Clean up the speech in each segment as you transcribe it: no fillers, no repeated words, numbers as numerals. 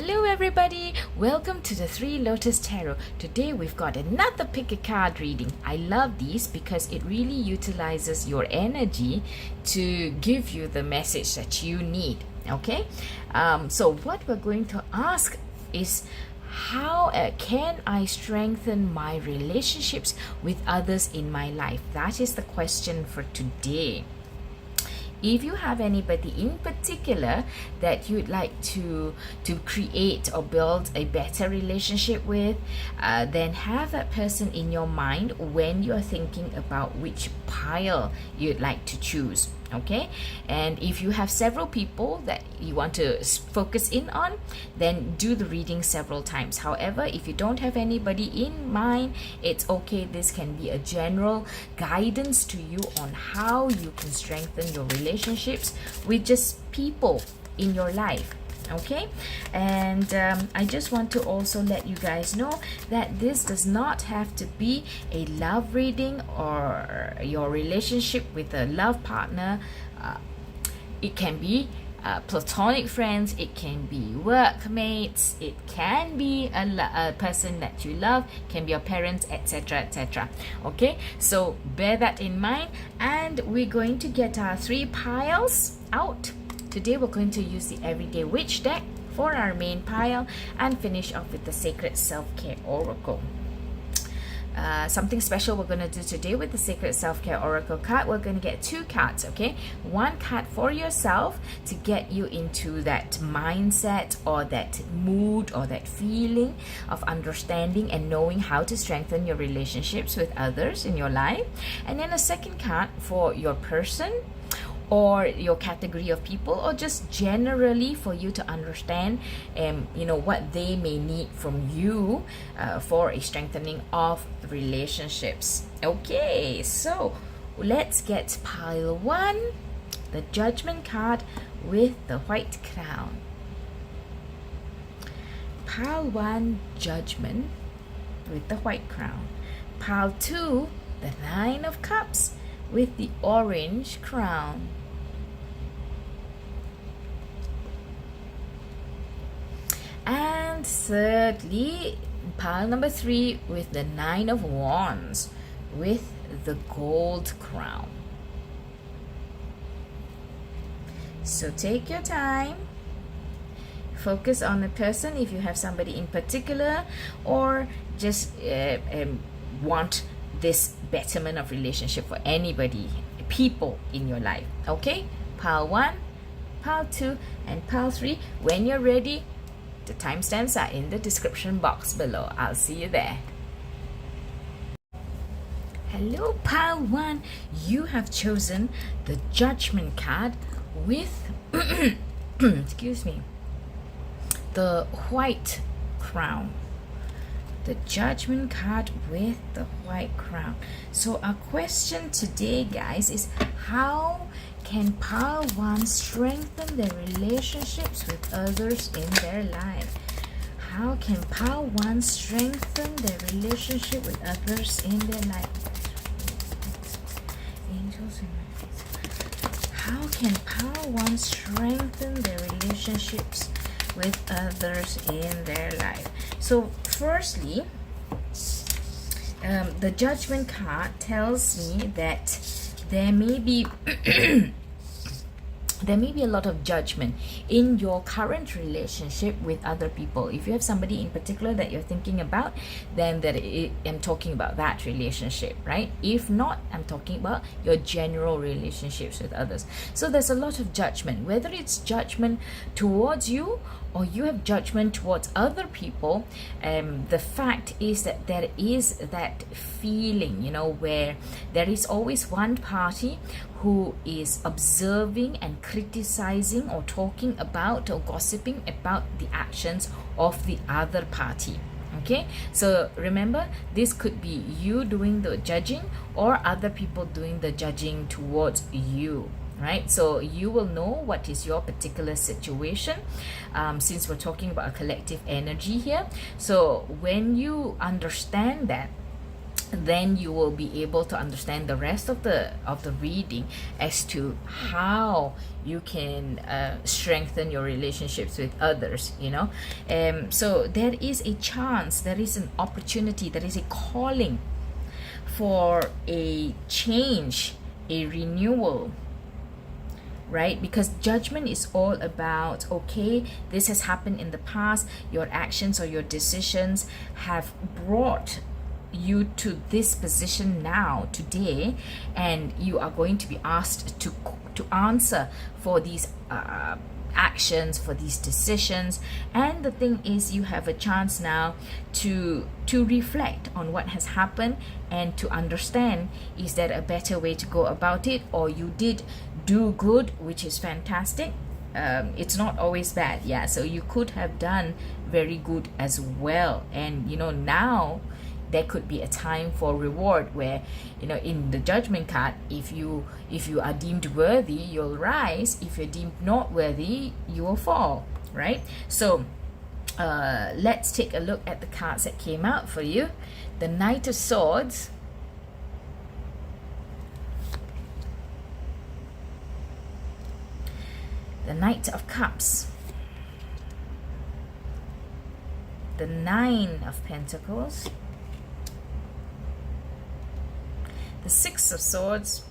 Hello everybody, welcome to the Three Lotus Tarot. Today we've got another pick a card reading. I love these because it really utilizes your energy to give you the message that you need. Okay, so what we're going to ask is how can I strengthen my relationships with others in my life? That is the question for today. If you have anybody in particular that you'd like to create or build a better relationship with, then have that person in your mind when you're thinking about which pile you'd like to choose. Okay, and if you have several people that you want to focus in on, then do the reading several times. However, if you don't have anybody in mind, it's okay. This can be a general guidance to you on how you can strengthen your relationships with just people in your life. Okay, and I just want to also let you guys know that this does not have to be a love reading or your relationship with a love partner. It can be platonic friends, it can be workmates, it can be a person that you love, can be your parents, etc, etc. Okay, so bear that in mind, and we're going to get our 3 piles out. Today we're going to use the Everyday Witch deck for our main pile and finish off with the Sacred Self-Care Oracle. Something special we're going to do today with the Sacred Self-Care Oracle card. We're going to get 2 cards, okay? 1 card for yourself to get you into that mindset or that mood or that feeling of understanding and knowing how to strengthen your relationships with others in your life. And then a 2nd card for your person or your category of people, or just generally for you to understand what they may need from you for a strengthening of relationships. Okay, so let's get pile 1, the Judgment card with the white crown. Pile 1, Judgment with the white crown. Pile 2, the 9 of Cups with the orange crown. And thirdly, pile number 3 with the 9 of Wands with the gold crown. So take your time, focus on the person if you have somebody in particular, or just want this betterment of relationship for anybody, people in your life. Okay, pile 1, pile 2, and pile 3. When you're ready, the timestamps are in the description box below. I'll see you there. Hello, pile 1. You have chosen the Judgment card with excuse me, the white crown. The Judgment card with the white crown. So our question today, guys, is how can pile 1 strengthen their relationships with others in their life? How can pile 1 strengthen their relationship with others in their life? Angels in my face. How can pile 1 strengthen their relationships with others in their life? So firstly, the Judgment card tells me that there may be there may be a lot of judgment in your current relationship with other people. If you have somebody in particular that you're thinking about, then I'm talking about that relationship, right? If not, I'm talking about your general relationships with others. So there's a lot of judgment, whether it's judgment towards you or you have judgment towards other people. The fact is that there is that feeling, where there is always one party who is observing and criticizing or talking about or gossiping about the actions of the other party. Okay, so remember, this could be you doing the judging or other people doing the judging towards you, right? So you will know what is your particular situation, since we're talking about a collective energy here. So when you understand that, then you will be able to understand the rest of the reading as to how you can strengthen your relationships with others, you know. So there is a chance, there is an opportunity, there is a calling for a change, a renewal, right? Because judgment is all about, okay, this has happened in the past, your actions or your decisions have brought you to this position now, today, and you are going to be asked to answer for these actions, for these decisions. And the thing is, you have a chance now to reflect on what has happened and to understand, is there a better way to go about it, or you did do good, which is fantastic. It's not always bad, yeah, so you could have done very good as well. And you know, now there could be a time for reward where, you know, in the judgment card, if you are deemed worthy, you'll rise. If you're deemed not worthy, you will fall, right? So let's take a look at the cards that came out for you. The Knight of Swords, the Knight of Cups, the Nine of Pentacles, the Six of Swords,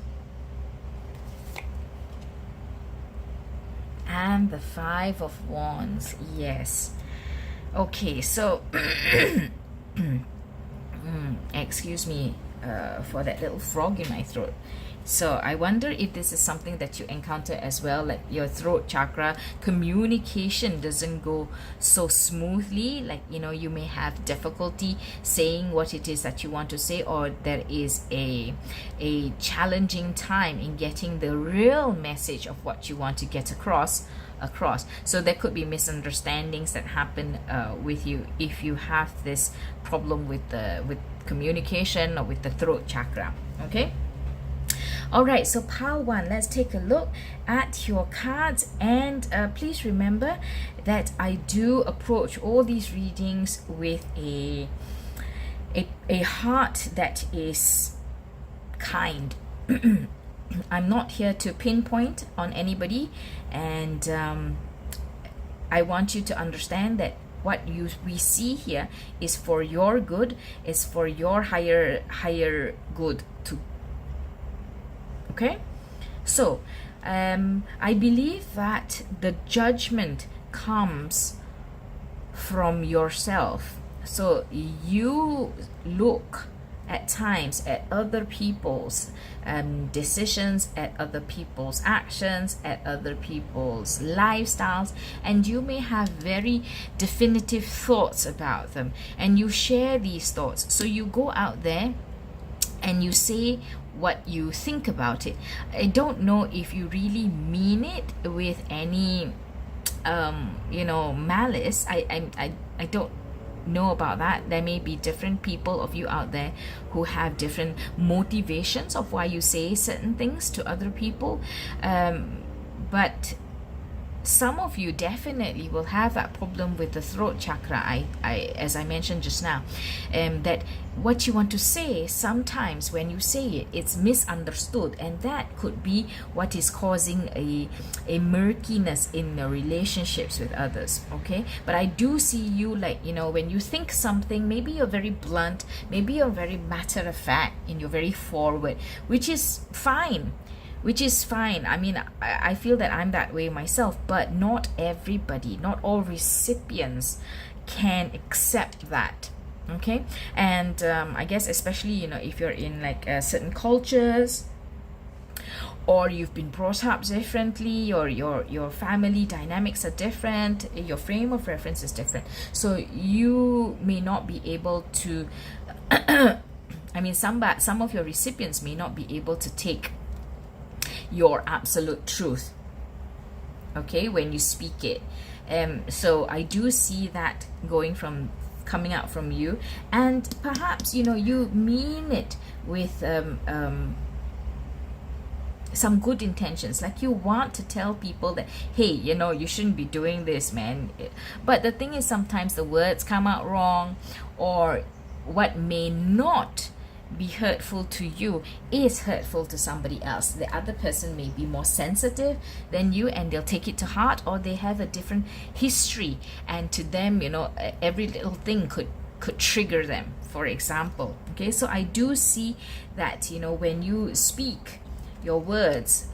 and the Five of Wands. Yes. Okay, so excuse me for that little frog in my throat. So I wonder if this is something that you encounter as well, like your throat chakra communication doesn't go so smoothly, like, you know, you may have difficulty saying what it is that you want to say, or there is a challenging time in getting the real message of what you want to get across. So there could be misunderstandings that happen with you if you have this problem with communication or with the throat chakra. Okay. All right, so pile one, let's take a look at your cards. And please remember that I do approach all these readings with a heart that is kind. I'm not here to pinpoint on anybody, and I want you to understand that what we see here is for your good, is for your higher good to. Okay, so I believe that the judgment comes from yourself. So you look at times at other people's decisions, at other people's actions, at other people's lifestyles, and you may have very definitive thoughts about them, and you share these thoughts. So you go out there and you say what you think about it. I don't know if you really mean it with any malice. I don't know about that. There may be different people of you out there who have different motivations of why you say certain things to other people, but some of you definitely will have that problem with the throat chakra. I as I mentioned just now, that what you want to say, sometimes when you say it, it's misunderstood, and that could be what is causing a murkiness in the relationships with others. Okay, but I do see you, like, you know, when you think something, maybe you're very blunt, maybe you're very matter of fact, and you're very forward, which is fine. I mean, I feel that I'm that way myself, but not everybody, not all recipients can accept that. Okay, and I guess especially, you know, if you're in like certain cultures, or you've been brought up differently, or your family dynamics are different, your frame of reference is different, so you may not be able to I mean, some of your recipients may not be able to take your absolute truth, okay, when you speak it. So I do see that coming out from you, and perhaps, you know, you mean it with some good intentions, like you want to tell people that, hey, you know, you shouldn't be doing this, man. But the thing is, sometimes the words come out wrong, or what may not be hurtful to you is hurtful to somebody else. The other person may be more sensitive than you and they'll take it to heart, or they have a different history, and to them, every little thing could trigger them, for example. Okay, so I do see that, when you speak your words,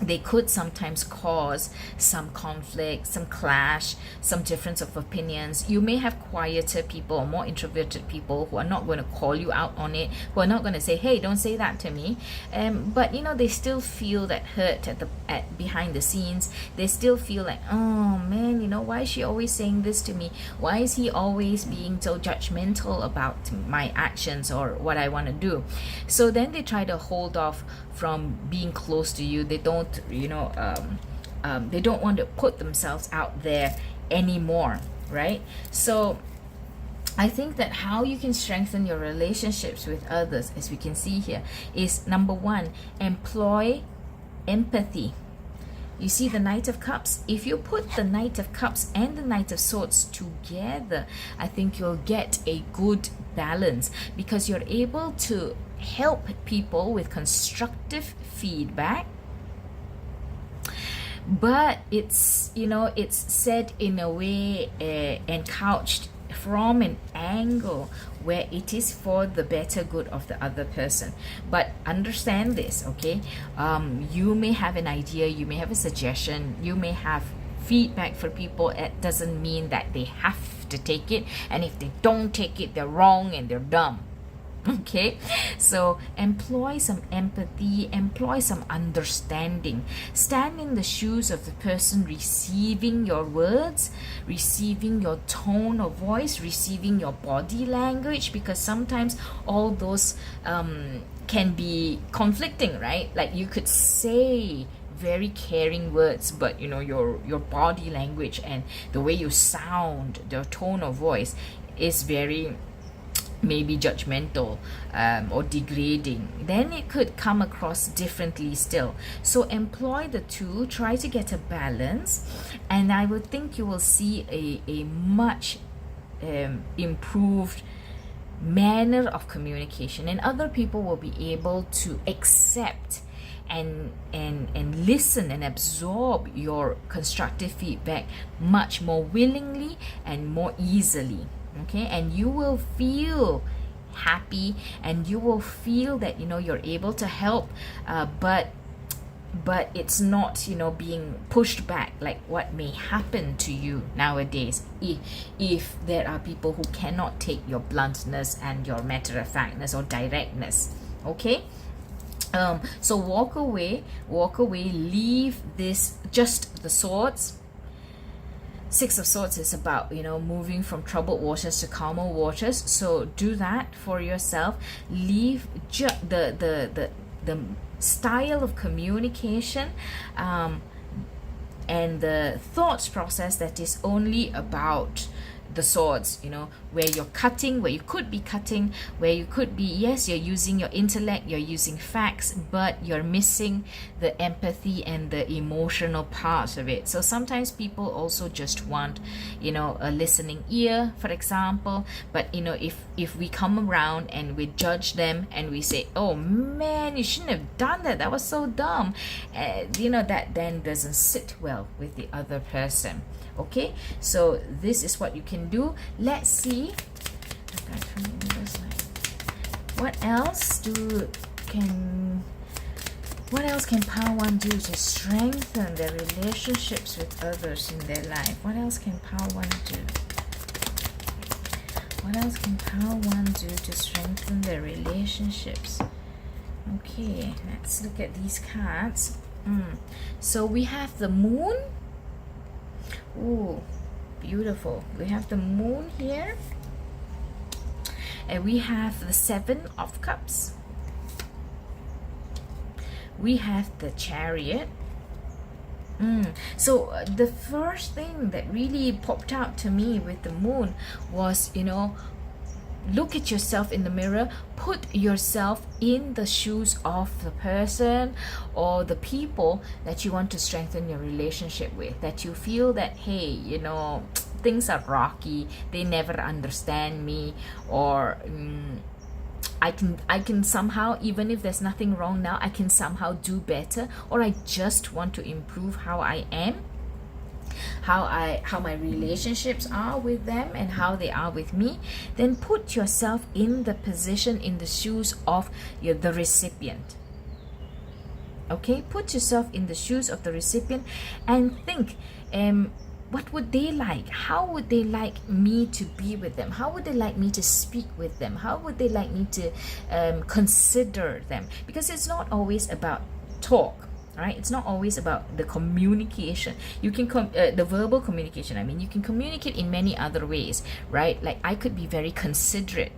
they could sometimes cause some conflict, some clash, some difference of opinions. You may have quieter people or more introverted people who are not going to call you out on it, who are not going to say, hey, don't say that to me. But they still feel that hurt at behind the scenes. They still feel like, oh man, why is she always saying this to me? Why is he always being so judgmental about my actions or what I want to do? So then they try to hold off from being close to you. They don't they don't want to put themselves out there anymore, right? So I think that how you can strengthen your relationships with others, as we can see here, is number one, employ empathy. You see the Knight of Cups? If you put the Knight of Cups and the Knight of Swords together, I think you'll get a good balance, because you're able to help people with constructive feedback, but it's said in a way and couched from an angle where it is for the better good of the other person. But understand this, okay? You may have an idea, you may have a suggestion, you may have feedback for people. It doesn't mean that they have to take it, and if they don't take it, they're wrong and they're dumb. Okay, so employ some empathy, employ some understanding. Stand in the shoes of the person receiving your words, receiving your tone of voice, receiving your body language, because sometimes all those can be conflicting, right? Like you could say very caring words, but your body language and the way you sound, the tone of voice is very maybe judgmental or degrading. Then it could come across differently still. So employ the two, try to get a balance, and I would think you will see a much improved manner of communication, and other people will be able to accept and listen and absorb your constructive feedback much more willingly and more easily. Okay, and you will feel happy, and you will feel that you're able to help, but it's not being pushed back like what may happen to you nowadays if there are people who cannot take your bluntness and your matter-of-factness or directness. Okay, so walk away, leave this, just the swords. Six of Swords is about moving from troubled waters to calmer waters. So do that for yourself. Leave the style of communication and the thought process that is only about the swords, where you're cutting, where you could be cutting, where you could be, yes, you're using your intellect, you're using facts, but you're missing the empathy and the emotional parts of it. So sometimes people also just want, a listening ear, for example. But if we come around and we judge them and we say, oh man, you shouldn't have done that, that was so dumb, that then doesn't sit well with the other person. Okay, so this is what you can do. Let's see what else can Power One do to strengthen their relationships with others in their life. What else can Power One do? What else can Power One do to strengthen their relationships? Okay, let's look at these cards. So we have the Moon. Ooh, beautiful. We have the Moon here, and we have the Seven of Cups. We have the Chariot. So the first thing that really popped out to me with the Moon was, look at yourself in the mirror, put yourself in the shoes of the person or the people that you want to strengthen your relationship with, that you feel that, hey, things are rocky, they never understand me, or I can somehow, even if there's nothing wrong now, I can somehow do better, or I just want to improve how I am, how my relationships are with them and how they are with me. Then put yourself in the position, in the shoes of the recipient. Okay, put yourself in the shoes of the recipient and think, what would they like? How would they like me to be with them? How would they like me to speak with them? How would they like me to consider them? Because it's not always about talk, right? It's not always about the communication. You can the verbal communication. I mean, you can communicate in many other ways, right? Like I could be very considerate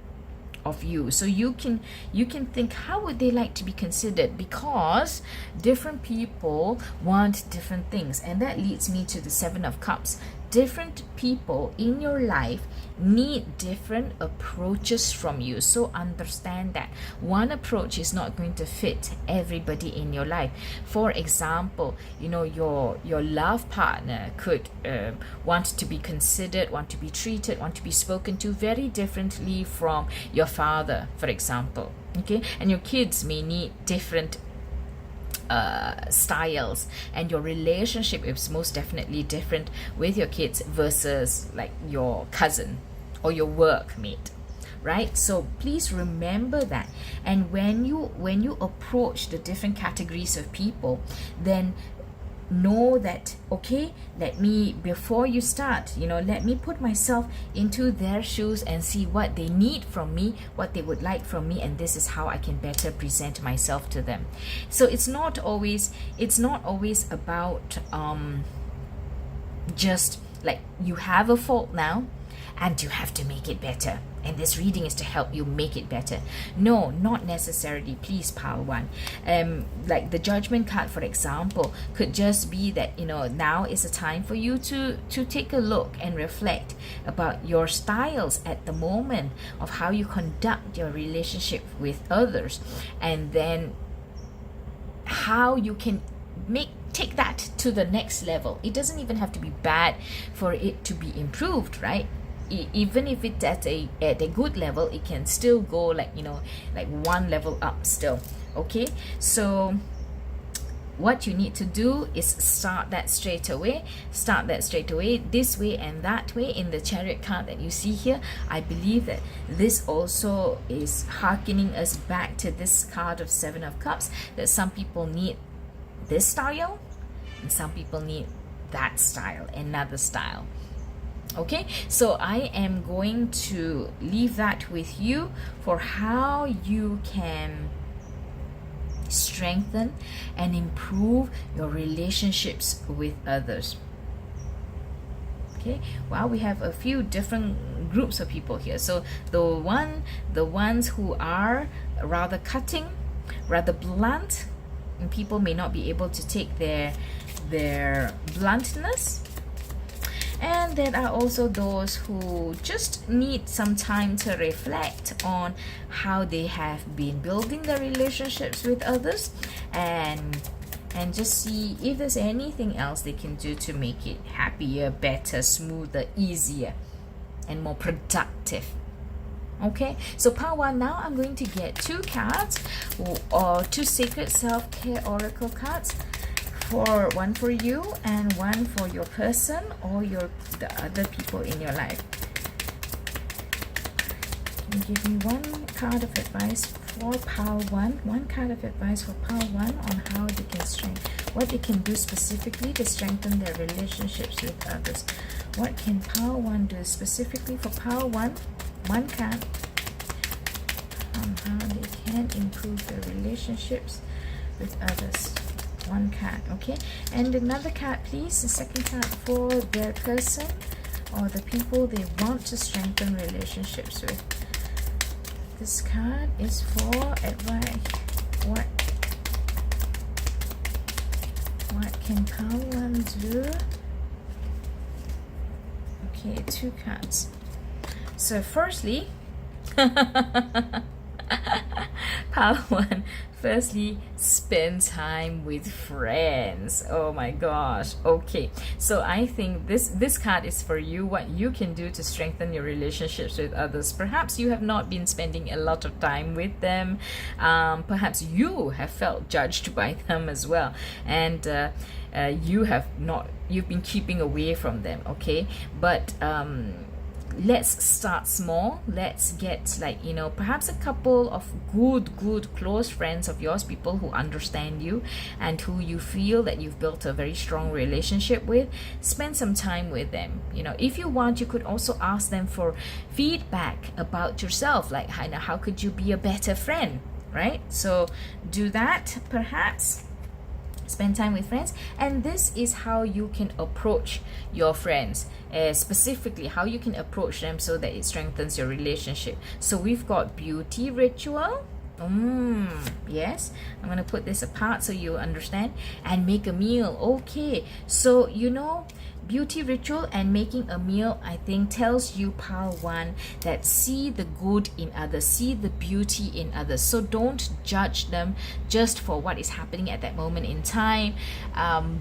of you, so you can think, how would they like to be considered? Because different people want different things, and that leads me to the Seven of Cups. Different people in your life need different approaches from you, so understand that one approach is not going to fit everybody in your life. For example, your love partner could want to be considered, want to be treated, want to be spoken to very differently from your father, for example. Okay, and your kids may need different styles, and your relationship is most definitely different with your kids versus like your cousin or your workmate, right? So please remember that. And when you approach the different categories of people, then know that, okay, before you start, let me put myself into their shoes and see what they need from me, what they would like from me, and this is how I can better present myself to them. So it's not always about just like you have a fault now and you have to make it better, and this reading is to help you make it better. No, not necessarily. Please, pile one. Like the Judgment card, for example, could just be that now is a time for you to take a look and reflect about your styles at the moment of how you conduct your relationship with others, and then how you can take that to the next level. It doesn't even have to be bad for it to be improved, right? Even if it's at a good level, it can still go like one level up still. Okay, so what you need to do is start that straight away, this way and that way. In the Chariot card that you see here, I believe that this also is hearkening us back to this card of Seven of Cups, that some people need this style and some people need that style, another style. Okay, so I am going to leave that with you for how you can strengthen and improve your relationships with others. Okay, well, we have a few different groups of people here. So the ones who are rather cutting, rather blunt, and people may not be able to take their bluntness. And there are also those who just need some time to reflect on how they have been building their relationships with others, and just see if there's anything else they can do to make it happier, better, smoother, easier, and more productive. Okay, so part one. Now I'm going to get two cards, or two Sacred Self-Care Oracle cards. One for you and one for your person or the other people in your life. Give me one card of advice for pile one. One card of advice for pile one on how they can what they can do specifically to strengthen their relationships with others. What can pile one do specifically for pile one? One card on how they can improve their relationships with others. One card, okay, and another card, please. The second card for their person or the people they want to strengthen relationships with. This card is for advice. What can pile one do? Okay, two cards. So firstly, Pile 1, firstly, spend time with friends. Oh my gosh. Okay, so I think this card is for you, what you can do to strengthen your relationships with others. Perhaps you have not been spending a lot of time with them. Perhaps you have felt judged by them as well, and you've been keeping away from them. Okay, but let's start small. Let's get, like, you know, perhaps a couple of good close friends of yours, people who understand you and who you feel that you've built a very strong relationship with. Spend some time with them. You know, if you want, you could also ask them for feedback about yourself, like how could you be a better friend, right? So do that. Perhaps spend time with friends, and this is how you can approach your friends, specifically how you can approach them so that it strengthens your relationship. So we've got beauty ritual. Yes, I'm gonna put this apart so you understand. And make a meal. Okay, so you know, beauty ritual and making a meal, I think, tells you, pile 1, that see the good in others, see the beauty in others. So don't judge them just for what is happening at that moment in time.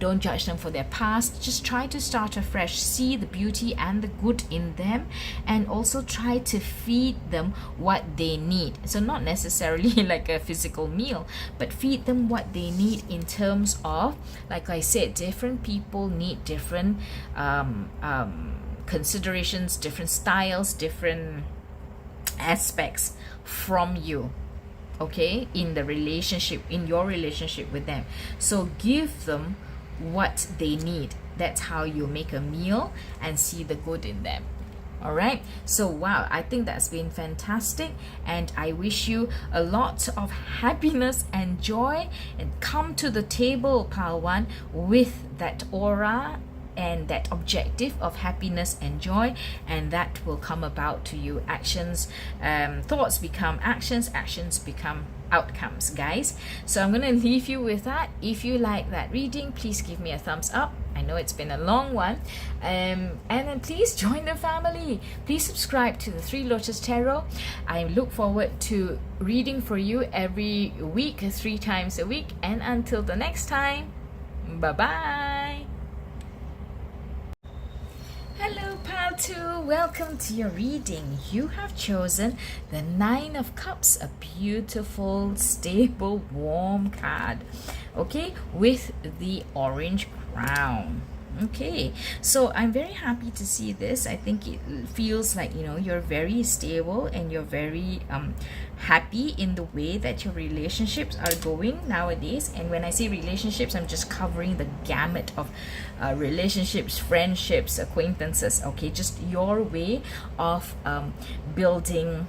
Don't judge them for their past. Just try to start afresh. See the beauty and the good in them, and also try to feed them what they need. So not necessarily like a physical meal, but feed them what they need in terms of, like I said, different people need different considerations, different styles, different aspects from you, okay, in the relationship, in your relationship with them. So give them what they need. That's how you make a meal and see the good in them. All right, so wow, I think that's been fantastic, and I wish you a lot of happiness and joy, and come to the table, pile 1, with that aura and that objective of happiness and joy, and that will come about to you. Actions, thoughts become actions, actions become outcomes, guys. So I'm going to leave you with that. If you like that reading, please give me a thumbs up. I know it's been a long one, and then please join the family. Please subscribe to the 3 Lotus Tarot. I look forward to reading for you every week, 3 times a week, and until the next time, bye bye. Hello, pile 2, welcome to your reading. You have chosen the 9 of Cups, a beautiful, stable, warm card, okay, with the orange crown. Okay, so I'm very happy to see this. I think it feels like, you know, you're very stable and you're very happy in the way that your relationships are going nowadays. And when I say relationships, I'm just covering the gamut of relationships, friendships, acquaintances, okay, just your way of building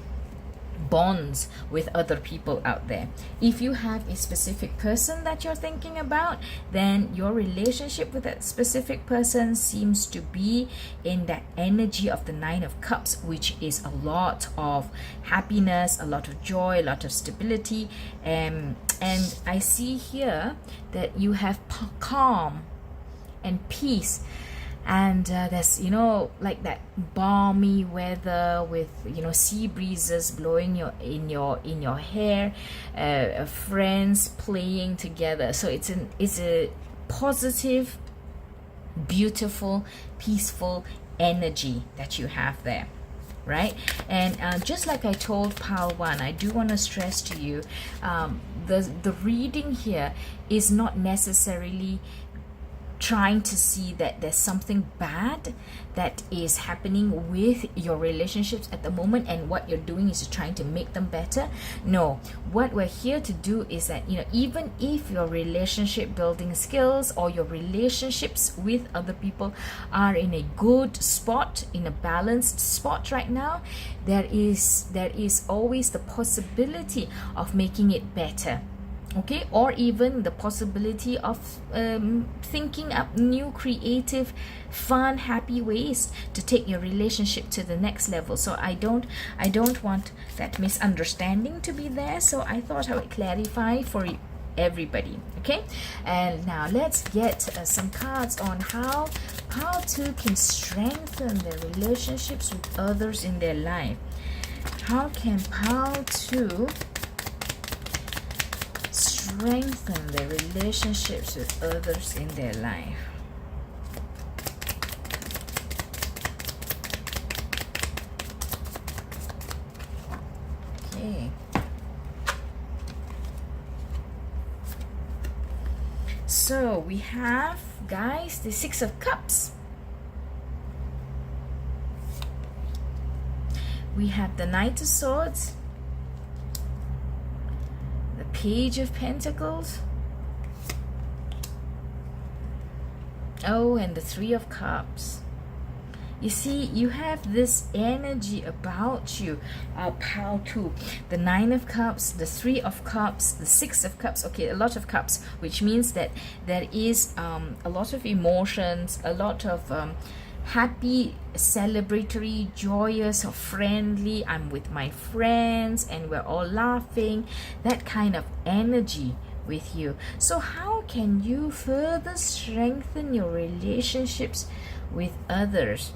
bonds with other people out there. If you have a specific person that you're thinking about, then your relationship with that specific person seems to be in that energy of the 9 of Cups, which is a lot of happiness, a lot of joy, a lot of stability, and I see here that you have calm and peace. And there's, you know, like that balmy weather with, you know, sea breezes blowing in your hair, friends playing together. So it's a positive, beautiful, peaceful energy that you have there, right? And just like I told pile 1, I do want to stress to you, the reading here is not necessarily trying to see that there's something bad that is happening with your relationships at the moment, and what you're doing is trying to make them better. No, what we're here to do is that, you know, even if your relationship building skills or your relationships with other people are in a good spot, in a balanced spot right now, there is always the possibility of making it better. Okay, or even the possibility of thinking up new, creative, fun, happy ways to take your relationship to the next level. So I don't want that misunderstanding to be there. So I thought I would clarify for everybody. Okay, and now let's get some cards on how pile 2 can strengthen their relationships with others in their life. How can pile 2 strengthen their relationships with others in their life. Okay. So we have, guys, the Six of Cups. We have the Knight of Swords, the Page of Pentacles, oh, and the Three of Cups. You see, you have this energy about you. Power to the Nine of Cups, the Three of Cups, the Six of Cups. Okay, a lot of cups, which means that there is a lot of emotions, a lot of happy, celebratory, joyous, or friendly. I'm with my friends and we're all laughing. That kind of energy with you. So how can you further strengthen your relationships with others?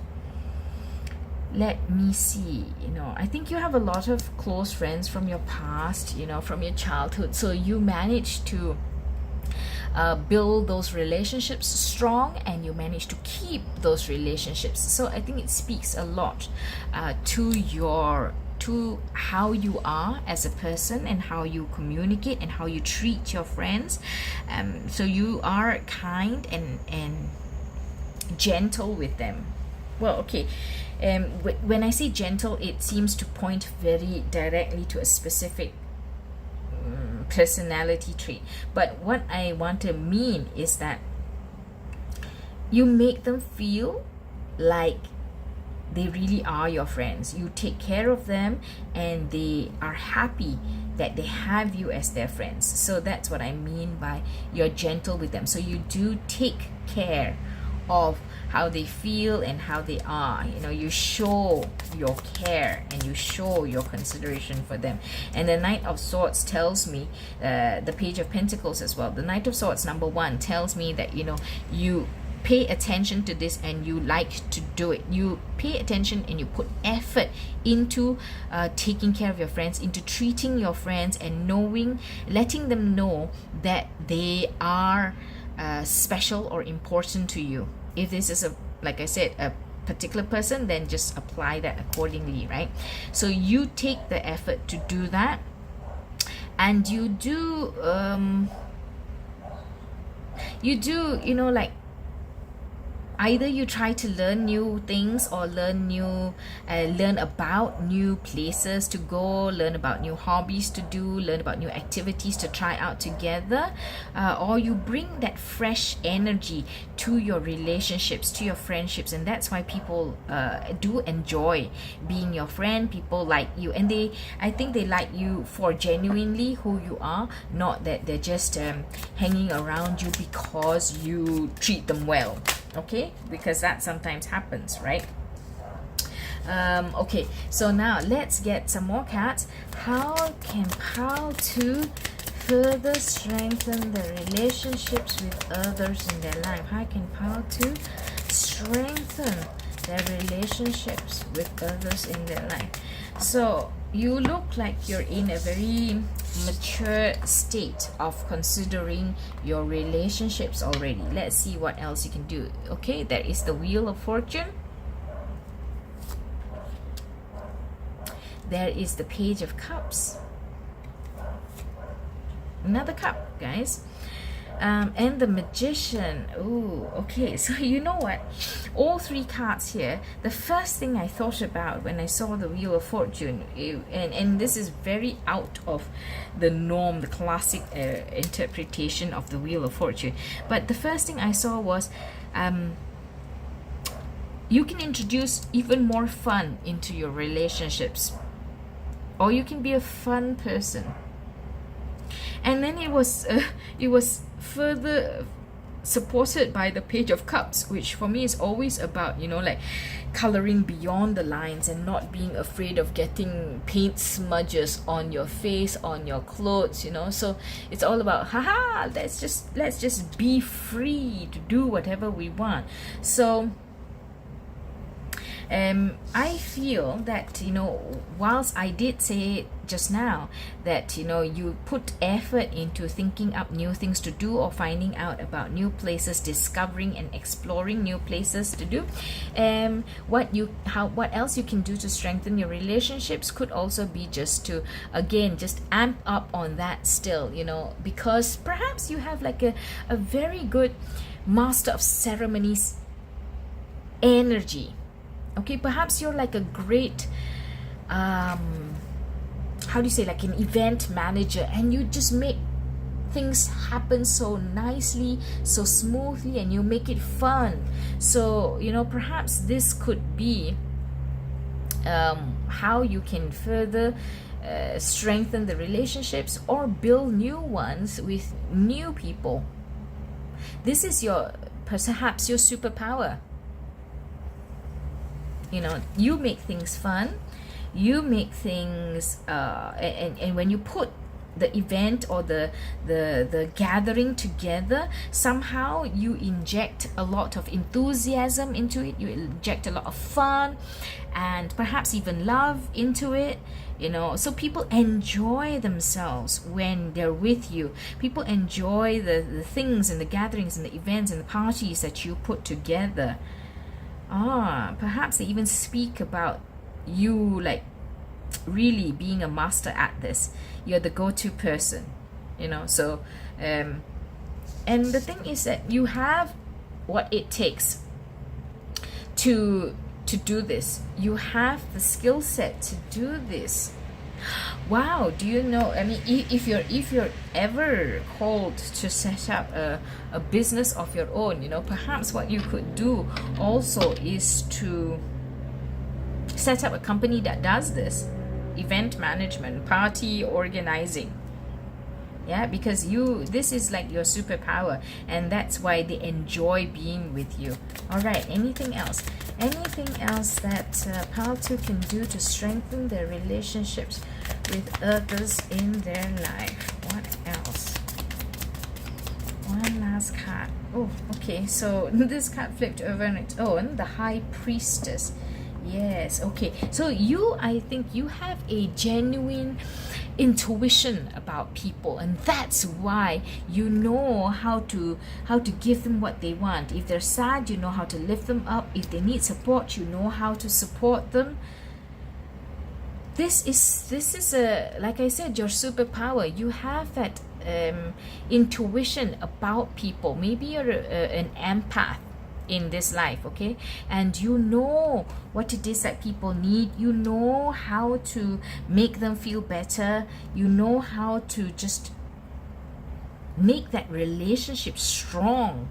Let me see. I think you have a lot of close friends from your past, from your childhood. So you managed to build those relationships strong, and you manage to keep those relationships. So I think it speaks a lot to how you are as a person and how you communicate and how you treat your friends. So you are kind and gentle with them. Well, okay. When I say gentle, it seems to point very directly to a specific personality trait. But what I want to mean is that you make them feel like they really are your friends. You take care of them and they are happy that they have you as their friends. So that's what I mean by you're gentle with them. So you do take care of how they feel and how they are. You show your care and you show your consideration for them. And the Knight of Swords tells me, the Page of Pentacles as well, the Knight of Swords number 1 tells me that you pay attention to this and you like to do it. You pay attention and you put effort into taking care of your friends, into treating your friends, and letting them know that they are special or important to you. If this is like I said, a particular person, then just apply that accordingly, right? So you take the effort to do that, and you do like either you try to learn new things or learn about new places to go, learn about new hobbies to do, learn about new activities to try out together, or you bring that fresh energy to your relationships, to your friendships. And that's why people do enjoy being your friend. People like you, and I think they like you for genuinely who you are, not that they're just hanging around you because you treat them well. Okay, because that sometimes happens, right? Okay, so now let's get some more cards. How can Pile 2 further strengthen the relationships with others in their life? How can Pile 2 strengthen their relationships with others in their life? So you look like you're in a very mature state of considering your relationships already. Let's see what else you can do. Okay, there is the Wheel of Fortune. There is the Page of Cups. Another cup, guys. And the Magician. Ooh, okay, so you know what, all 3 cards here, the first thing I thought about when I saw the Wheel of Fortune, and this is very out of the norm, the classic interpretation of the Wheel of Fortune, but the first thing I saw was you can introduce even more fun into your relationships, or you can be a fun person. And then it was further supported by the Page of Cups, which for me is always about, like coloring beyond the lines and not being afraid of getting paint smudges on your face, on your clothes, so it's all about let's just be free to do whatever we want. So I feel that, whilst I did say just now that, you put effort into thinking up new things to do or finding out about new places, discovering and exploring new places to do, what else you can do to strengthen your relationships could also be just to, again, just amp up on that still, because perhaps you have like a very good master of ceremonies energy. Okay, perhaps you're like a great how do you say, like an event manager, and you just make things happen so nicely, so smoothly, and you make it fun. So perhaps this could be how you can further strengthen the relationships or build new ones with new people. This is perhaps your superpower. You make things fun, you make things and when you put the event or the gathering together, somehow you inject a lot of enthusiasm into it, you inject a lot of fun and perhaps even love into it, so people enjoy themselves when they're with you. People enjoy the things and the gatherings and the events and the parties that you put together. Perhaps they even speak about you like really being a master at this. You're the go-to person, so and the thing is that you have what it takes to do this. You have the skill set to do this. Wow, do you know, I mean, if you're ever called to set up a business of your own, perhaps what you could do also is to set up a company that does this, event management, party organizing. Yeah, because this is like your superpower, and that's why they enjoy being with you. All right, anything else that Pile 2 can do to strengthen their relationships with others in their life? What else? One last card. Oh, okay, so this card flipped over on its own, the High Priestess. Yes, okay, so I think you have a genuine intuition about people, and that's why you know how to give them what they want. If they're sad, you know how to lift them up. If they need support, you know how to support them. This is like I said, your superpower. You have that intuition about people. Maybe you're an empath in this life, okay, and you know what it is that people need. You know how to make them feel better. You know how to just make that relationship strong,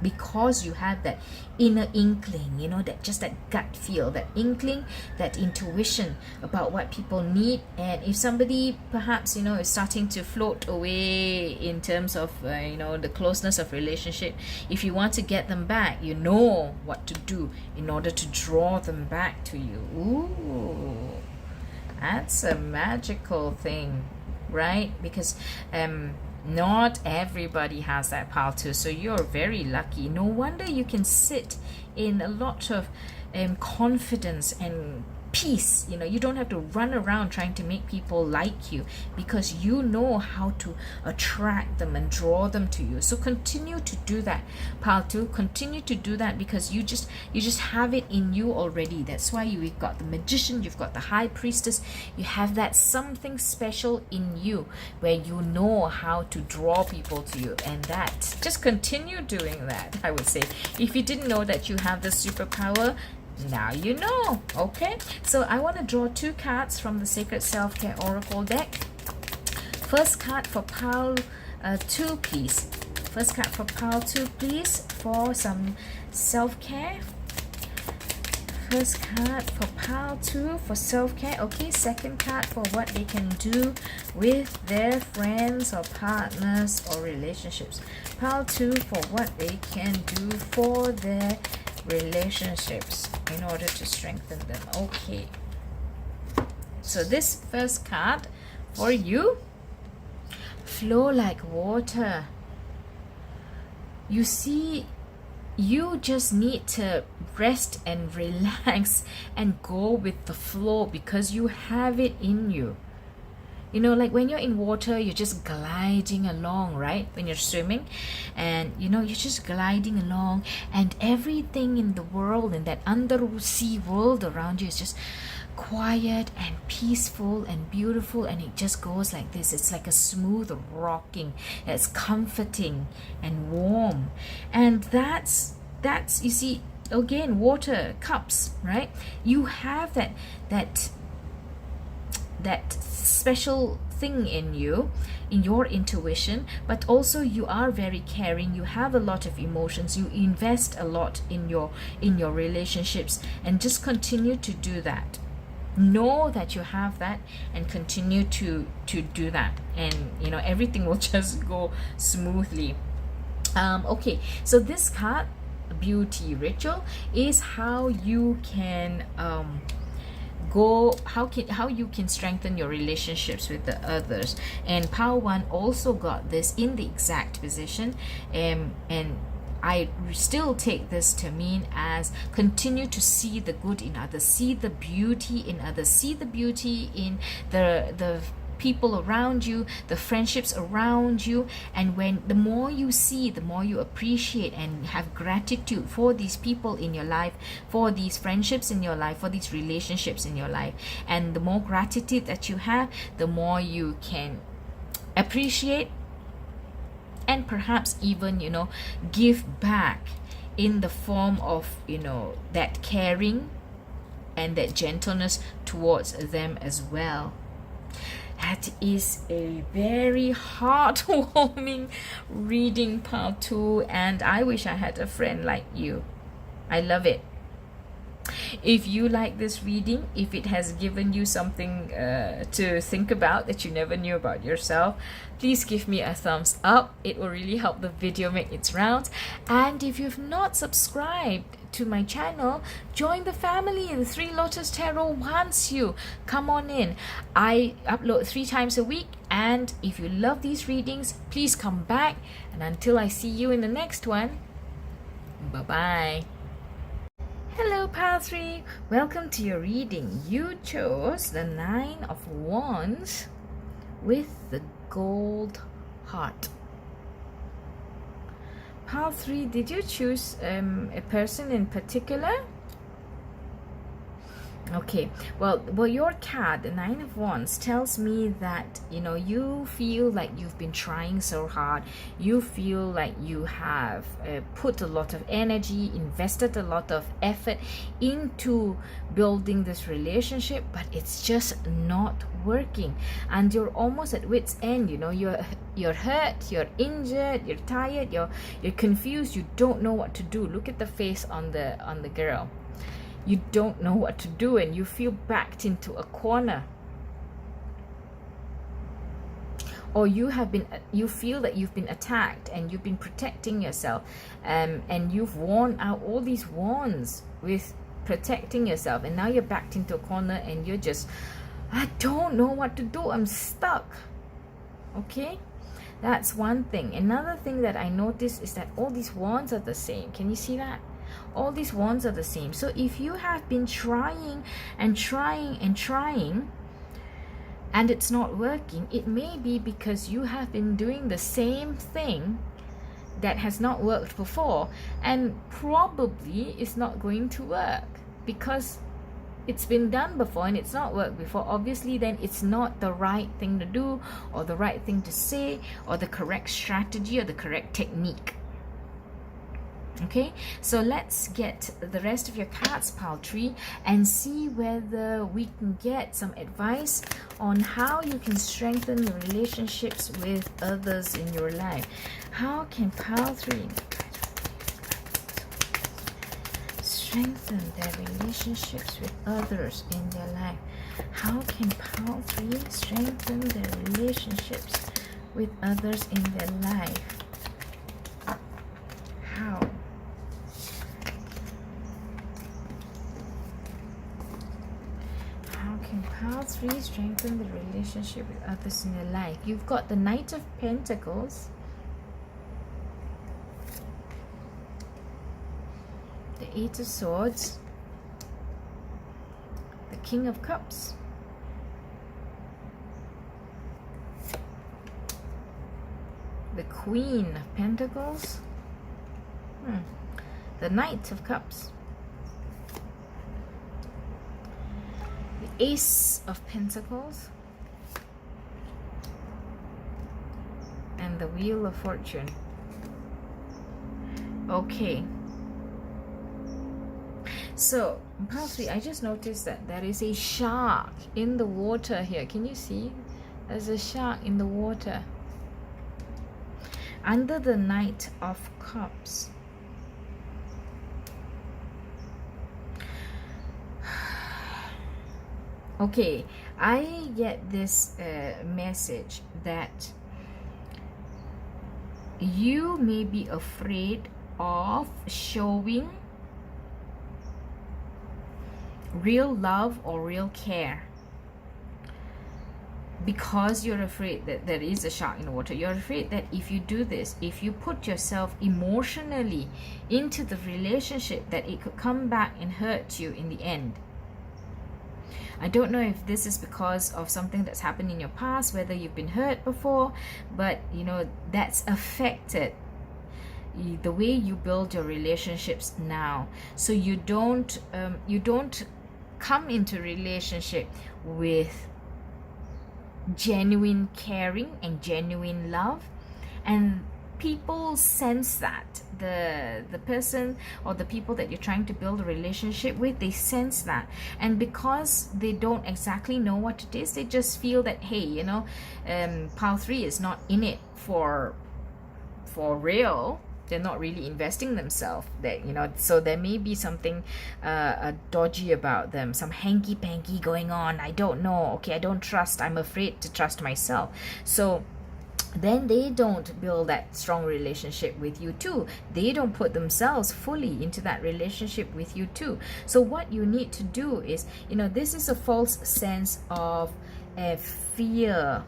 because you have that inner inkling, that gut feel, that inkling, that intuition about what people need. And if somebody perhaps is starting to float away in terms of the closeness of relationship, if you want to get them back, you know what to do in order to draw them back to you. Ooh, that's a magical thing, right? Because not everybody has that Pile 2, so you're very lucky. No wonder you can sit in a lot of confidence and peace. You don't have to run around trying to make people like you, because you know how to attract them and draw them to you. So continue to do that, Pile 2. Continue to do that, because you just have it in you already. That's why you've got the Magician, you've got the High Priestess. You have that something special in you where you know how to draw people to you, and that just continue doing that. I would say, if you didn't know that you have this superpower, now you know. Okay, so I want to draw 2 cards from the Sacred Self-Care Oracle deck. First card for Pile 2, please. First card for Pile 2, please, for some self-care. First card for Pile 2 for self-care. Okay, second card for what they can do with their friends or partners or relationships. Pile 2 for what they can do for their relationships in order to strengthen them. Okay, so this first card for you: flow like water. You see you just need to rest and relax and go with the flow, because you have it in you. You know, like when you're in water, you're just gliding along, right? When you're swimming, and you know, you're just gliding along, and everything in the world, in that undersea world around you, is just quiet and peaceful and beautiful, and it just goes like this. It's like a smooth rocking that's comforting and warm. And that's you see, again, water cups, right? You have that special thing in you, in your intuition, but also you are very caring. You have a lot of emotions. You invest a lot in your relationships, and just continue to do that. Know that you have that, and continue to do that, and you know, everything will just go smoothly. Okay, so this card, beauty ritual, is how you can how you can strengthen your relationships with the others. And Power One also got this in the exact position, and I still take this to mean as continue to see the good in others, see the beauty in others, see the beauty in the people around you, the friendships around you. And when the more you see, the more you appreciate and have gratitude for these people in your life, for these friendships in your life, for these relationships in your life. And the more gratitude that you have, the more you can appreciate, and perhaps even, you know, give back in the form of, you know, that caring and that gentleness towards them as well. That is a very heartwarming reading, part 2, and I wish I had a friend like you. I love it. If you like this reading, if it has given you something to think about that you never knew about yourself, please give me a thumbs up. It will really help the video make its rounds. And if you've not subscribed to my channel, join the family. The Three Lotus Tarot wants you. Come on in. I upload 3 times a week, and if you love these readings, please come back. And until I see you in the next one, bye bye. Hello, Pile 3. Welcome to your reading. You chose the 9 of Wands with the gold heart. Pile 3, did you choose a person in particular? Okay, well, your card, the 9 of Wands, tells me that, you know, you feel like you've been trying so hard. You feel like you have put a lot of energy, invested a lot of effort into building this relationship, but it's just not working, and you're almost at wit's end. You know, you're hurt, you're injured, you're tired, you're confused. You don't know what to do. Look at the face on the girl. You don't know what to do, and you feel backed into a corner, or you feel that you've been attacked and you've been protecting yourself, and you've worn out all these wands with protecting yourself, and now you're backed into a corner, and you're just, I don't know what to do, I'm stuck. Okay, that's one thing. Another thing that I noticed is that all these wands are the same. Can you see that? All these wands are the same. So if you have been trying and trying and trying, and it's not working, it may be because you have been doing the same thing that has not worked before, and probably is not going to work because it's been done before and it's not worked before. Obviously, then it's not the right thing to do, or the right thing to say, or the correct strategy, or the correct technique. Okay, so let's get the rest of your cards, Pile 3, and see whether we can get some advice on how you can strengthen the relationships with others in your life. How can Pile 3 strengthen their relationships with others in their life? How can Pile 3 strengthen their relationships with others in their life? How? Pile 3 strengthen the relationship with others in your life. You've got the Knight of Pentacles, the Eight of Swords, the King of Cups, the Queen of Pentacles, the Knight of Cups, the Ace of Pentacles, and the Wheel of Fortune. Okay. So, possibly, I just noticed that there is a shark in the water here. Can you see? There's a shark in the water. Under the Knight of Cups. Okay, I get this message that you may be afraid of showing real love or real care because you're afraid that there is a shark in the water. You're afraid that if you do this, if you put yourself emotionally into the relationship, that it could come back and hurt you in the end. I don't know if this is because of something that's happened in your past, whether you've been hurt before, but you know, that's affected the way you build your relationships now. So you don't come into relationship with genuine caring and genuine love, and people sense that. The person or the people that you're trying to build a relationship with, they sense that, and because they don't exactly know what it is, they just feel that, hey, you know, pile 3 is not in it for real. They're not really investing themselves, that, you know, so there may be something dodgy about them, some hanky-panky going on. I don't know, okay, I don't trust, I'm afraid to trust myself. So then they don't build that strong relationship with you too. They don't put themselves fully into that relationship with you too. So what you need to do is, you know, this is a false sense of fear.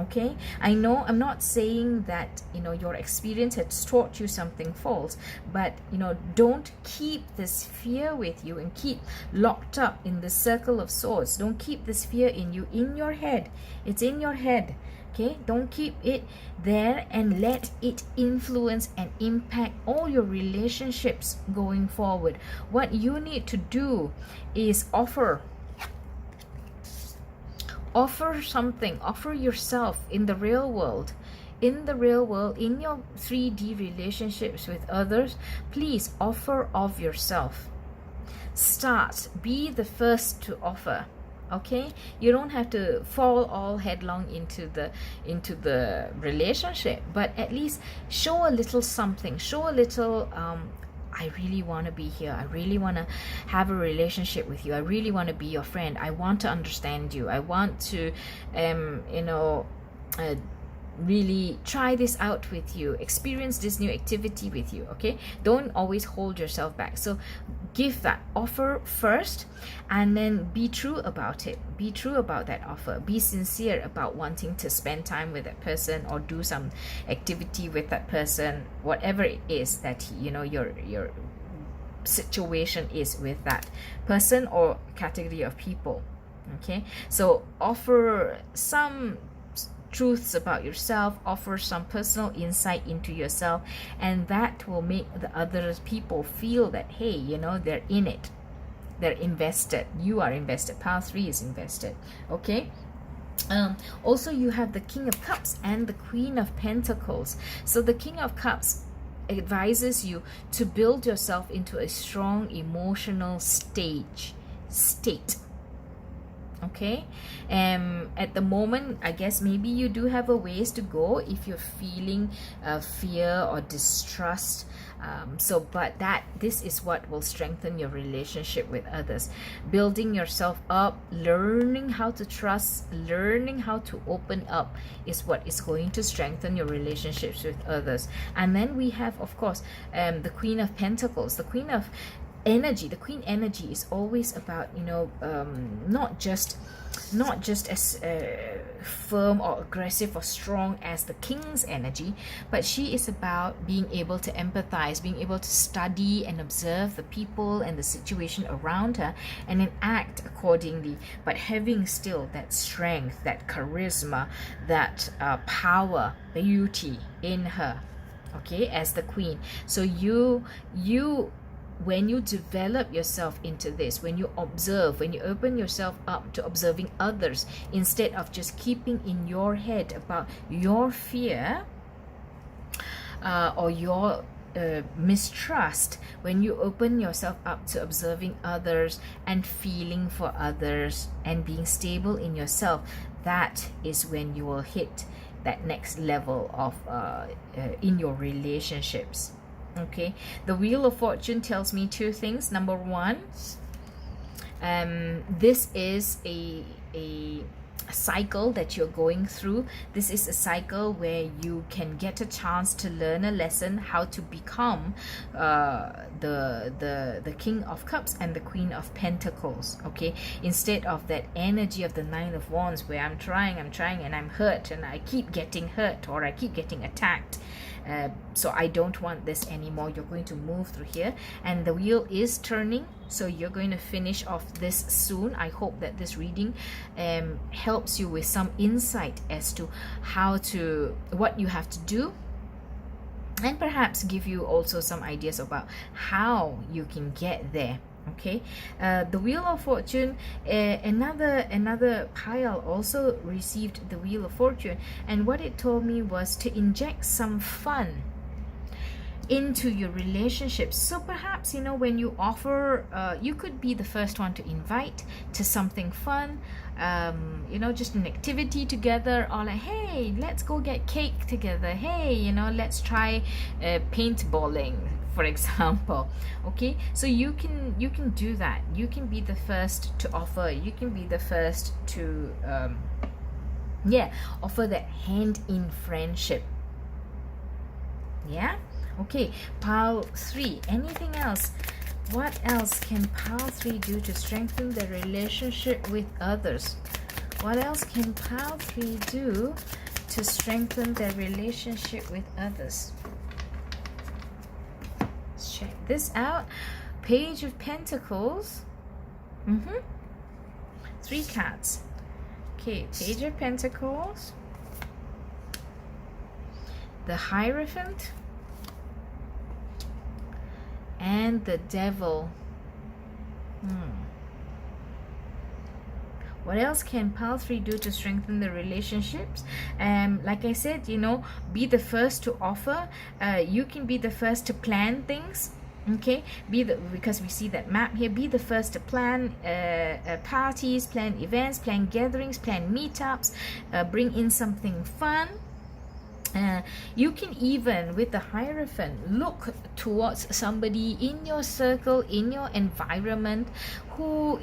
Okay, I know I'm not saying that, you know, your experience has taught you something false, but, you know, don't keep this fear with you and keep locked up in the Circle of Swords. Don't keep this fear in you, in your head. It's in your head. Okay, don't keep it there and let it influence and impact all your relationships going forward. What you need to do is offer something, offer yourself in the real world. In the real world, in your 3D relationships with others, please offer of yourself. Start, be the first to offer. Okay, you don't have to fall all headlong into the relationship, but at least show a little something, show a little I really want to be here. I really want to have a relationship with you. I really want to be your friend. I want to understand you. I want to, you know, really try this out with you, experience this new activity with you. Okay, don't always hold yourself back. So give that offer first, and then be true about it. Be true about that offer. Be sincere about wanting to spend time with that person or do some activity with that person, whatever it is that, you know, your situation is with that person or category of people. Okay, so offer some truths about yourself, offer some personal insight into yourself, and that will make the other people feel that, hey, you know, they're in it, they're invested, you are invested, pile 3 is invested. Okay, also you have the King of Cups and the Queen of Pentacles. So the King of Cups advises you to build yourself into a strong emotional state. Okay, at the moment, I guess maybe you do have a ways to go if you're feeling fear or distrust, but this is what will strengthen your relationship with others. Building yourself up, learning how to trust, learning how to open up is what is going to strengthen your relationships with others. And then we have, of course, the Queen of Pentacles. The Queen of energy, the queen energy is always about, not just as firm or aggressive or strong as the king's energy, but she is about being able to empathize, being able to study and observe the people and the situation around her, and then act accordingly, but having still that strength, that charisma, that power, beauty in her, okay, as the queen. So you when you develop yourself into this, when you observe, when you open yourself up to observing others, instead of just keeping in your head about your fear or your mistrust, when you open yourself up to observing others and feeling for others and being stable in yourself, that is when you will hit that next level of in your relationships. Okay, the Wheel of Fortune tells me two things. Number one, this is a cycle that you're going through. This is a cycle where you can get a chance to learn a lesson how to become the King of Cups and the Queen of Pentacles. Okay, instead of that energy of the Nine of Wands where I'm trying and I'm hurt and I keep getting hurt or I keep getting attacked. So I don't want this anymore. You're going to move through here, and the wheel is turning, so you're going to finish off this soon. I hope that this reading helps you with some insight as to what you have to do, and perhaps give you also some ideas about how you can get there. Okay, the Wheel of Fortune, another pile also received the Wheel of Fortune, and what it told me was to inject some fun into your relationships. So perhaps, when you offer, you could be the first one to invite to something fun, just an activity together, or like, hey, let's go get cake together, hey, let's try paintballing, for example. Okay, so you can do that. You can be the first to offer, you can be the first to offer that hand in friendship. Yeah, okay, pile 3. Anything else? What else can pile 3 do to strengthen the relationship with others? What else can pile 3 do to strengthen their relationship with others? Let's check this out. Page of Pentacles. 3 cards. Okay, Page of Pentacles, the Hierophant, and the Devil. What else can pile 3 do to strengthen the relationships? Like I said, be the first to offer. You can be the first to plan things. Okay, because we see that map here. Be the first to plan parties, plan events, plan gatherings, plan meetups. Bring in something fun. You can even, with the Hierophant, look towards somebody in your circle, in your environment, who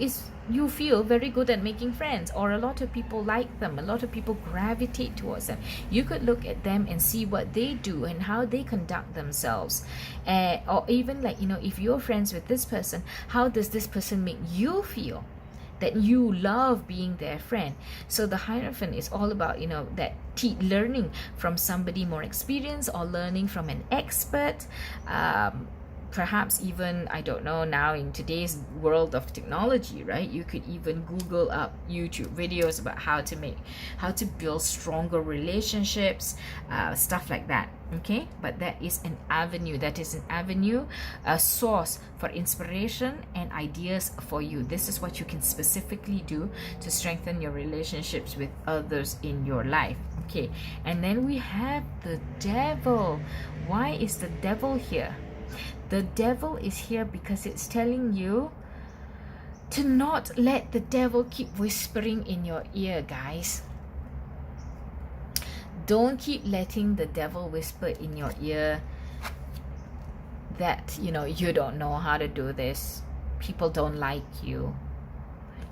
you feel very good at making friends, or a lot of people like them, a lot of people gravitate towards them. You could look at them and see what they do and how they conduct themselves, or even like, if you're friends with this person, how does this person make you feel? That you love being their friend. So the Hierophant is all about, that learning from somebody more experienced, or learning from an expert. Perhaps even, I don't know, now in today's world of technology, right? You could even Google up YouTube videos about how to build stronger relationships, stuff like that. Okay, but that is an avenue, a source for inspiration and ideas for you. This is what you can specifically do to strengthen your relationships with others in your life. Okay, and then we have the Devil. Why is the Devil here? The Devil is here because it's telling you to not let the devil keep whispering in your ear, guys. Don't keep letting the devil whisper in your ear that, you don't know how to do this. People don't like you.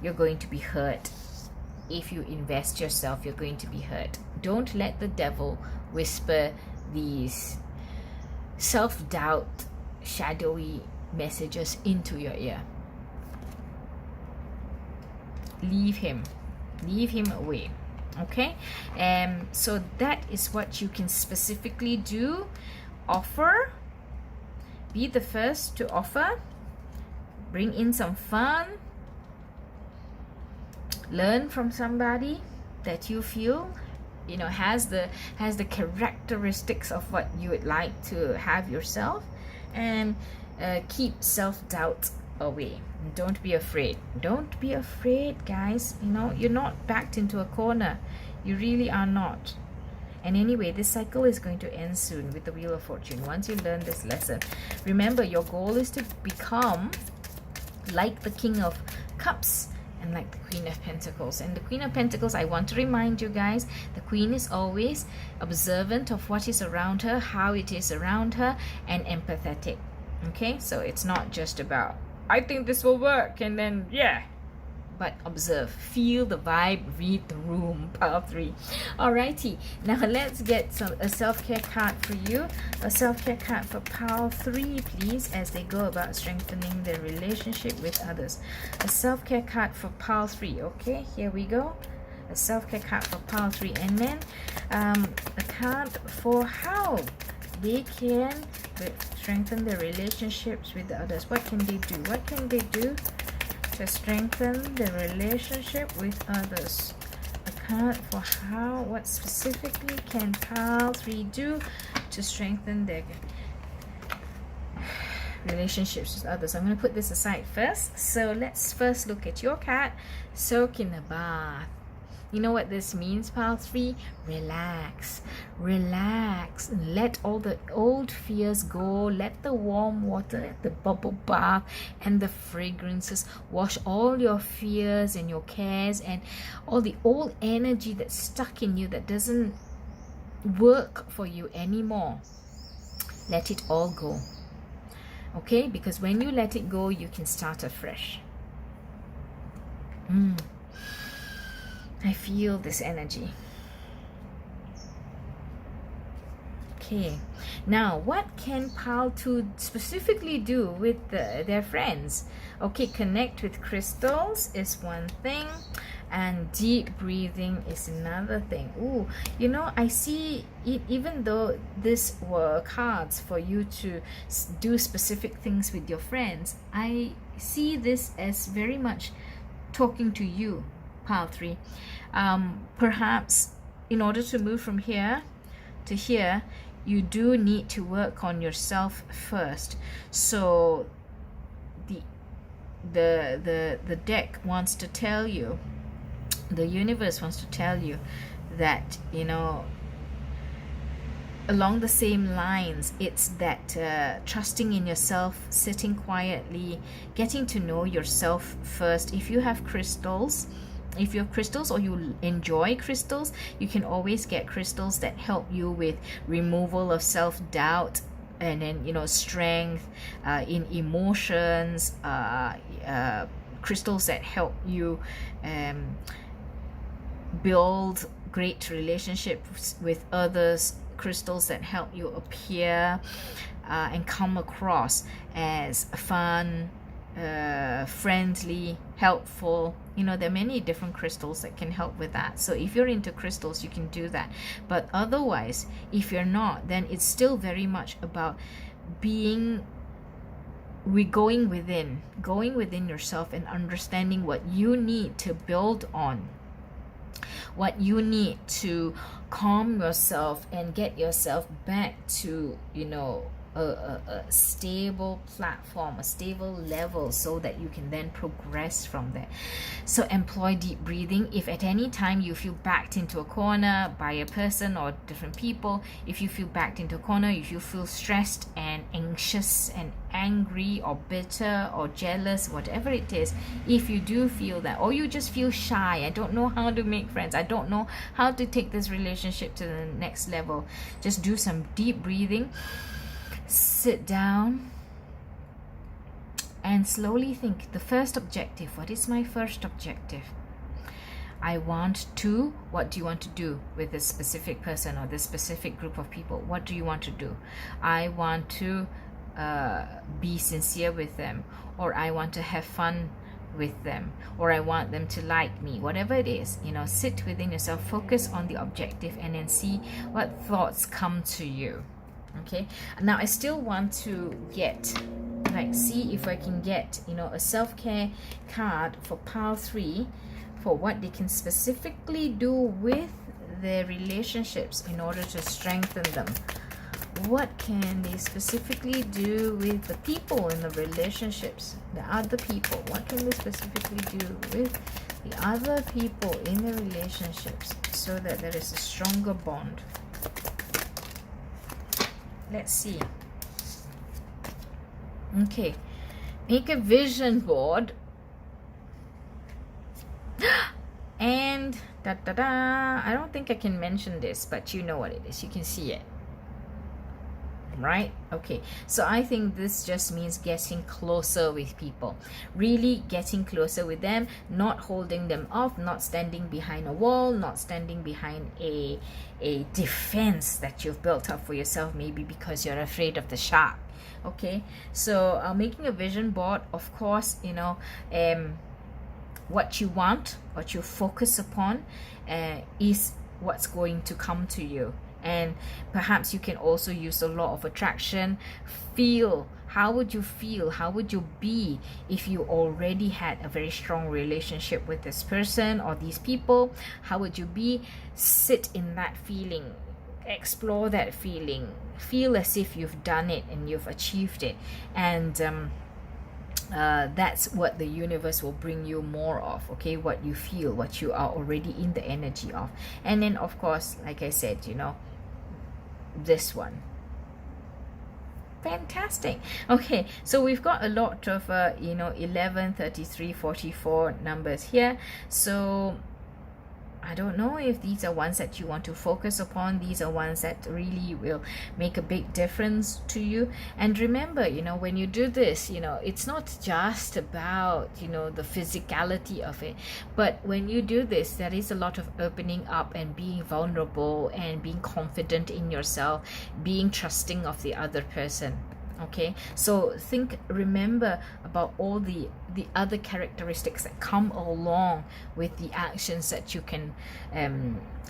You're going to be hurt. If you invest yourself, you're going to be hurt. Don't let the devil whisper these self-doubt, shadowy messages into your ear. Leave him away. Okay, so that is what you can specifically do. Offer, be the first to offer, bring in some fun, learn from somebody that you feel has the characteristics of what you would like to have yourself, and keep self-doubt away. Don't be afraid, guys. You're not backed into a corner. You really are not. And anyway, this cycle is going to end soon with the Wheel of Fortune. Once you learn this lesson, remember, your goal is to become like the King of Cups and like the Queen of Pentacles. And the Queen of Pentacles, I want to remind you guys, the Queen is always observant of what is around her, how it is around her, and empathetic. Okay, so it's not just about, I think this will work, and then but observe, feel the vibe, read the room. Pile 3. Alrighty, now let's get a self-care card for you. A self-care card for pile 3, please, as they go about strengthening their relationship with others. A self-care card for pile 3. Okay, here we go. A self-care card for pile 3, and then a card for how they can strengthen their relationships with others. What can they do? What can they do to strengthen the relationship with others? A card for how, what specifically can pile 3 do to strengthen their relationships with others? I'm going to put this aside first. So let's first look at your card. Soak in a bath. You know what this means, pile 3? Relax. Let all the old fears go. Let the warm water, the bubble bath, and the fragrances wash all your fears and your cares and all the old energy that's stuck in you that doesn't work for you anymore. Let it all go. Okay? Because when you let it go, you can start afresh. I feel this energy. Okay, now what can pile 2 specifically do with their friends? Okay, connect with crystals is one thing, and deep breathing is another thing. Ooh, I see it, even though these were cards for you to do specific things with your friends, I see this as very much talking to you, pile 3. Perhaps in order to move from here to here, you do need to work on yourself first. So the deck wants to tell you, the universe wants to tell you that, along the same lines, it's that trusting in yourself, sitting quietly, getting to know yourself first. If you have crystals, or you enjoy crystals, you can always get crystals that help you with removal of self-doubt, and then strength in emotions, crystals that help you build great relationships with others, crystals that help you appear and come across as fun, friendly, helpful. There are many different crystals that can help with that. So if you're into crystals, you can do that. But otherwise, if you're not, then it's still very much about going within yourself and understanding what you need to build on, what you need to calm yourself and get yourself back to a stable platform, a stable level, so that you can then progress from there. So employ deep breathing. If at any time you feel backed into a corner by a person or different people, if you feel backed into a corner, if you feel stressed and anxious and angry or bitter or jealous, whatever it is, if you do feel that, or you just feel shy, I don't know how to make friends, I don't know how to take this relationship to the next level, just do some deep breathing. Sit down and slowly think. The first objective. What is my first objective? What do you want to do with this specific person or this specific group of people? What do you want to do? I want to be sincere with them, or I want to have fun with them, or I want them to like me, whatever it is, sit within yourself, focus on the objective, and then see what thoughts come to you. Okay, now I still want to see if I can get a self-care card for pile 3, for what they can specifically do with their relationships in order to strengthen them. What can they specifically do with the people in the relationships, the other people? What can they specifically do with the other people in the relationships so that there is a stronger bond? Let's see. Okay, make a vision board. And I don't think I can mention this, but you know what it is. You can see it, right? Okay, so I think this just means getting closer with people, really getting closer with them, not holding them off, not standing behind a wall, not standing behind a defense that you've built up for yourself, maybe because you're afraid of the shark. Okay, so making a vision board, of course, what you want, what you focus upon, is what's going to come to you. And perhaps you can also use the law of attraction. Feel, how would you feel, how would you be if you already had a very strong relationship with this person or these people? How would you be? Sit in that feeling, explore that feeling, feel as if you've done it and you've achieved it. And that's what the universe will bring you more of. Okay, what you feel, what you are already in the energy of. And then of course, like I said, this one. Fantastic. Okay, so we've got a lot of 11, 33, 44 numbers here. So I don't know if these are ones that you want to focus upon. These are ones that really will make a big difference to you. And remember, when you do this, it's not just about, the physicality of it. But when you do this, there is a lot of opening up and being vulnerable and being confident in yourself, being trusting of the other person. Okay, so remember about all the other characteristics that come along with the actions that you can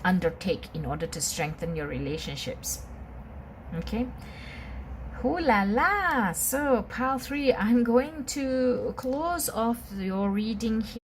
undertake in order to strengthen your relationships. Okay, Ooh la la. So pile 3, I'm going to close off your reading here.